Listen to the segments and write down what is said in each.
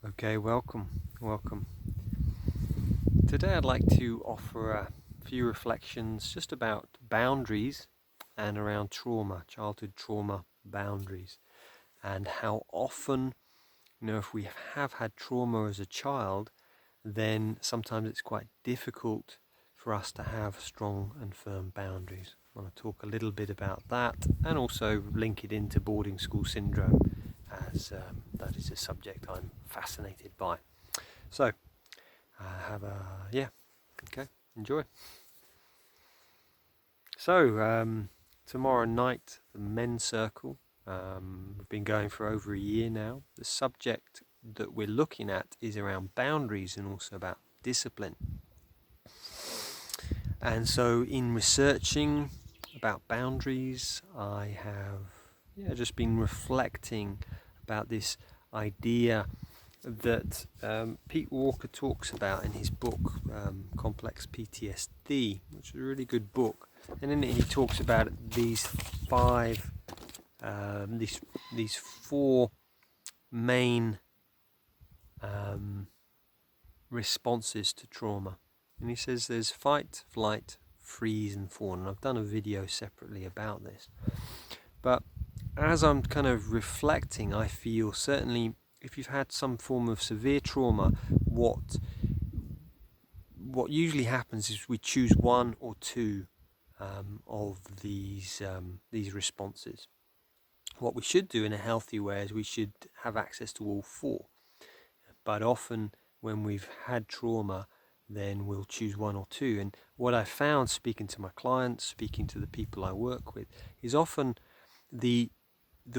Okay, welcome. Today I'd like to offer a few reflections just about boundaries and around trauma, childhood trauma boundaries, and how often, if we have had trauma as a child, then sometimes it's quite difficult for us to have strong and firm boundaries. I want to talk a little bit about that and also link it into boarding school syndrome, as that is a subject I'm fascinated by. So, okay, enjoy. So, tomorrow night, the men's circle. We've been going for over a year now. The subject that we're looking at is around boundaries and also about discipline. And so, in researching about boundaries, I have just been reflecting about this idea that Pete Walker talks about in his book Complex PTSD, which is a really good book. And in it he talks about these four main responses to trauma. And he says there's fight, flight, freeze, and fawn. And I've done a video separately about this. But as I'm kind of reflecting, I feel certainly if you've had some form of severe trauma, what usually happens is we choose one or two of these responses. What we should do in a healthy way is we should have access to all four. But often when we've had trauma, then we'll choose one or two. And what I found speaking to my clients, speaking to the people I work with, is often the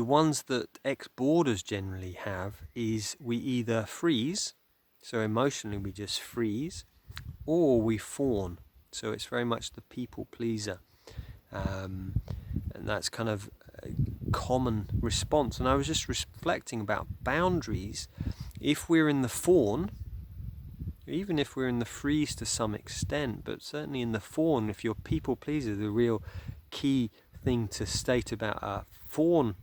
ones that ex-boarders generally have is we either freeze, so emotionally we just freeze, or we fawn. So it's very much the people pleaser. And that's kind of a common response. And I was just reflecting about boundaries. If we're in the fawn, even if we're in the freeze to some extent, but certainly in the fawn, if you're people pleaser, the real key thing to state about a fawn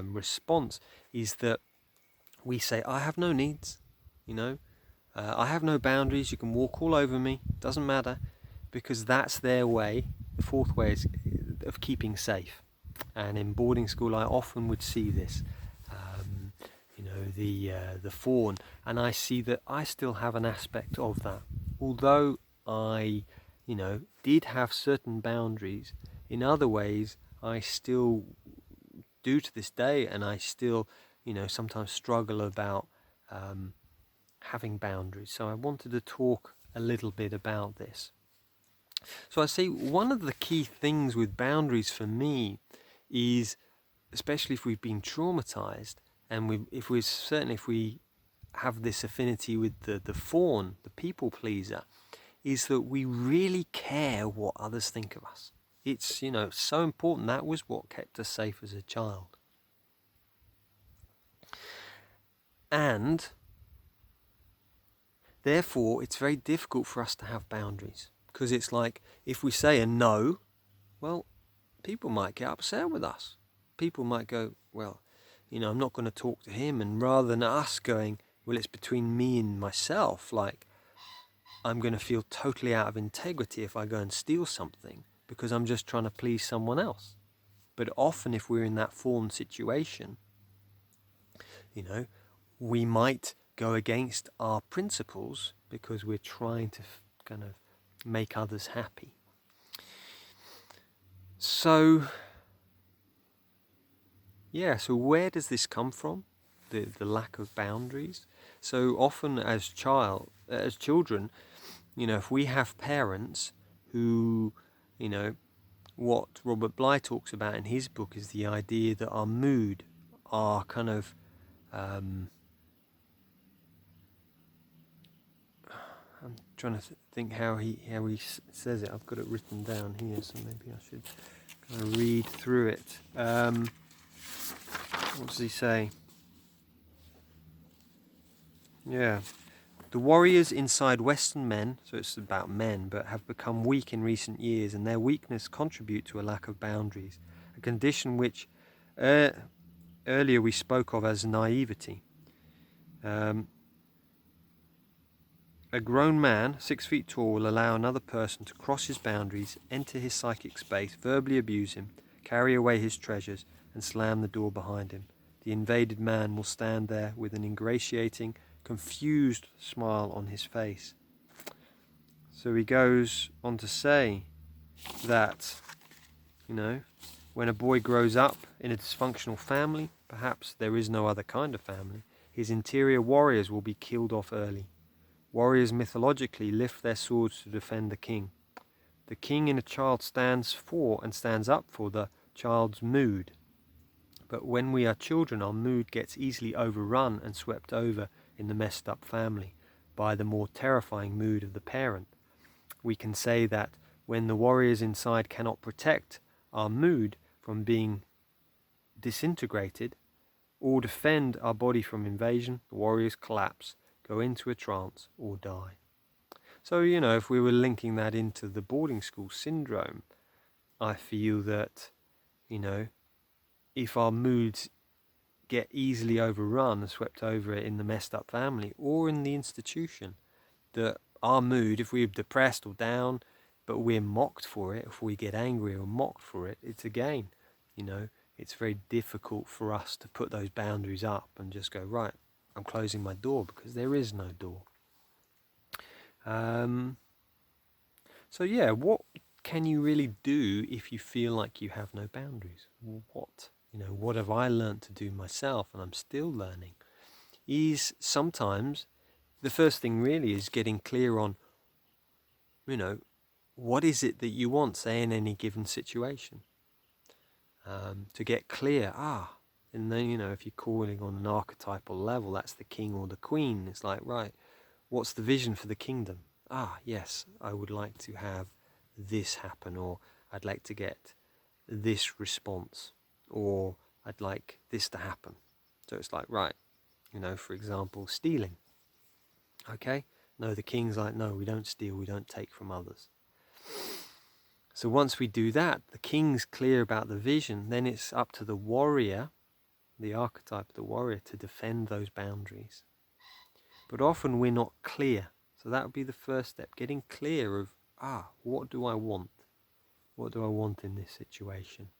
response is that we say, I have no needs, I have no boundaries, you can walk all over me, doesn't matter, because that's their way. The fourth way is of keeping safe. And in boarding school I often would see this, the fawn, and I see that I still have an aspect of that. Although I, did have certain boundaries, in other ways I still do to this day, and I still, sometimes struggle about having boundaries. So I wanted to talk a little bit about this. So I see one of the key things with boundaries for me is, especially if we've been traumatized, and if we have this affinity with the fawn, the people pleaser, is that we really care what others think of us. It's, so important. That was what kept us safe as a child. And therefore, it's very difficult for us to have boundaries, because it's like if we say a no, well, people might get upset with us. People might go, well, I'm not going to talk to him. And rather than us going, well, it's between me and myself, like I'm going to feel totally out of integrity if I go and steal something because I'm just trying to please someone else. But often if we're in that fawn situation, we might go against our principles because we're trying to kind of make others happy. So where does this come from? The lack of boundaries. So often as children, if we have parents who, what Robert Bly talks about in his book is the idea that our mood, our kind of I'm trying to think how he says it. I've got it written down here, so maybe I should kind of read through it. What does he say? Yeah. The warriors inside Western men, so it's about men, but have become weak in recent years, and their weakness contribute to a lack of boundaries, a condition which earlier we spoke of as naivety. A grown man, 6 feet tall, will allow another person to cross his boundaries, enter his psychic space, verbally abuse him, carry away his treasures, and slam the door behind him. The invaded man will stand there with an ingratiating, confused smile on his face. So he goes on to say that, when a boy grows up in a dysfunctional family, perhaps there is no other kind of family, his interior warriors will be killed off early. Warriors mythologically lift their swords to defend the king. The king in a child stands for and stands up for the child's mood. But when we are children, our mood gets easily overrun and swept over in the messed up family by the more terrifying mood of the parent. We can say that when the warriors inside cannot protect our mood from being disintegrated or defend our body from invasion, the warriors collapse, go into a trance, or die. So, if we were linking that into the boarding school syndrome, I feel that, if our moods get easily overrun and swept over in the messed up family or in the institution, that our mood, if we're depressed or down, but we're mocked for it, if we get angry or mocked for it, it's again, it's very difficult for us to put those boundaries up and just go, right, I'm closing my door, because there is no door. So yeah, what can you really do if you feel like you have no boundaries? What have I learned to do myself, and I'm still learning, is sometimes the first thing really is getting clear on, what is it that you want, say, in any given situation. To get clear, and then, if you're calling on an archetypal level, that's the king or the queen. It's like, right, what's the vision for the kingdom? Yes, I would like to have this happen, or I'd like to get this response, or I'd like this to happen. So it's like, right, for example, stealing. Okay? No, the king's like, no, we don't steal, we don't take from others. So once we do that, the king's clear about the vision, then it's up to the warrior, the archetype of the warrior, to defend those boundaries. But often we're not clear. So that would be the first step, getting clear of, what do I want? What do I want in this situation?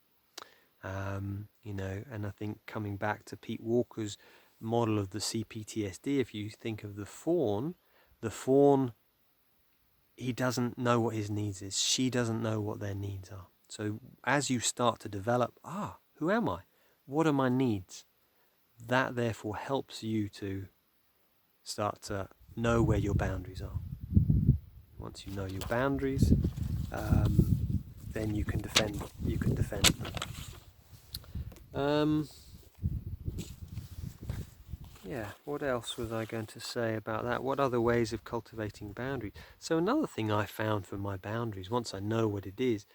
And I think coming back to Pete Walker's model of the CPTSD, if you think of the fawn, he doesn't know what his needs is. She doesn't know what their needs are. So as you start to develop, who am I? What are my needs? That therefore helps you to start to know where your boundaries are. Once you know your boundaries, then you can defend them. What else was I going to say about that? What other ways of cultivating boundaries? So another thing I found for my boundaries, once I know what it is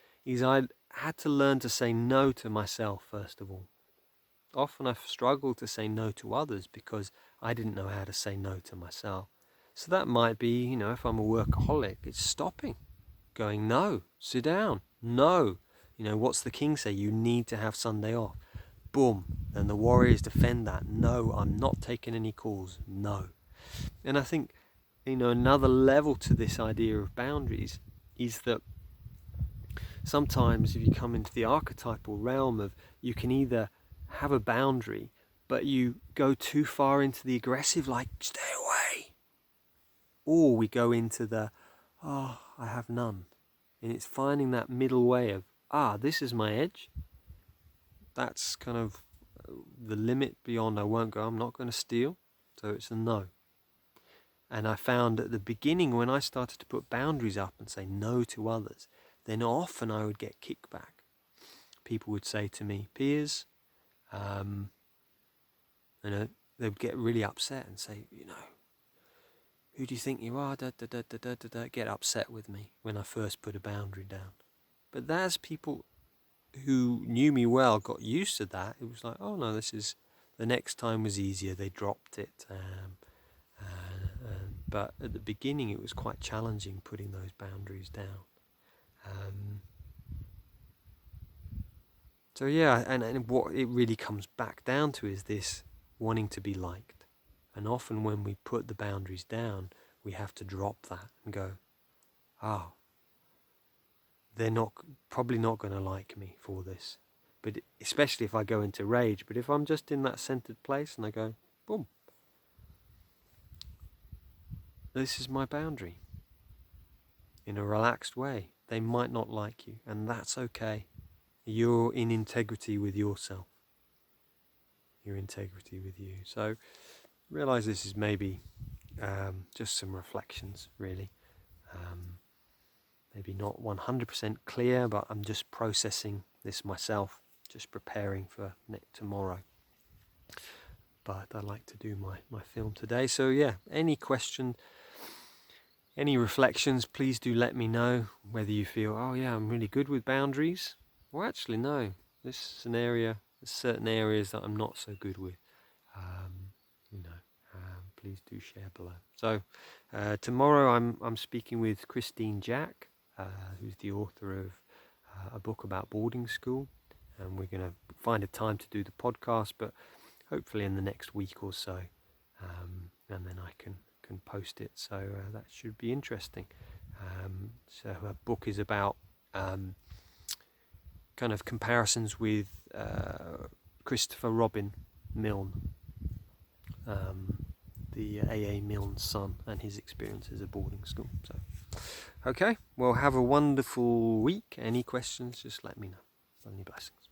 I had to learn to say no to myself, first of all. Often I've struggled to say no to others because I didn't know how to say no to myself. So that might be, if I'm a workaholic, it's stopping, going, no, sit down, no. What's the king say? You need to have Sunday off. Boom. Then the warriors defend that. No, I'm not taking any calls. No. And I think, another level to this idea of boundaries is that sometimes if you come into the archetypal realm of, you can either have a boundary, but you go too far into the aggressive, like, stay away. Or we go into the, I have none. And it's finding that middle way of, this is my edge. That's kind of the limit beyond I won't go. I'm not going to steal. So it's a no. And I found at the beginning, when I started to put boundaries up and say no to others, then often I would get kickback. People would say to me, Piers, they would get really upset and say, who do you think you are? Get upset with me when I first put a boundary down. But as people who knew me well got used to that, it was like, oh no, the next time was easier. They dropped it. But at the beginning, it was quite challenging putting those boundaries down. So yeah, and what it really comes back down to is this wanting to be liked. And often when we put the boundaries down, we have to drop that and go, oh, they're probably not going to like me for this. But especially if I go into rage. But if I'm just in that centered place and I go, boom, this is my boundary. In a relaxed way, they might not like you, and that's okay. You're in integrity with yourself. Your integrity with you. So realize this is maybe just some reflections, really. Maybe not 100% clear, but I'm just processing this myself, just preparing for tomorrow. But I'd like to do my film today. So yeah, any question, any reflections, please do let me know. Whether you feel, oh yeah, I'm really good with boundaries, or actually no, this is an area, there's certain areas that I'm not so good with. Please do share below. So tomorrow I'm speaking with Christine Jack, who's the author of a book about boarding school, and we're going to find a time to do the podcast, but hopefully in the next week or so, and then I can post it. So that should be interesting. So her book is about kind of comparisons with Christopher Robin Milne, the A.A. Milne's son, and his experiences at boarding school. So, okay, well, have a wonderful week. Any questions, just let me know. Many blessings.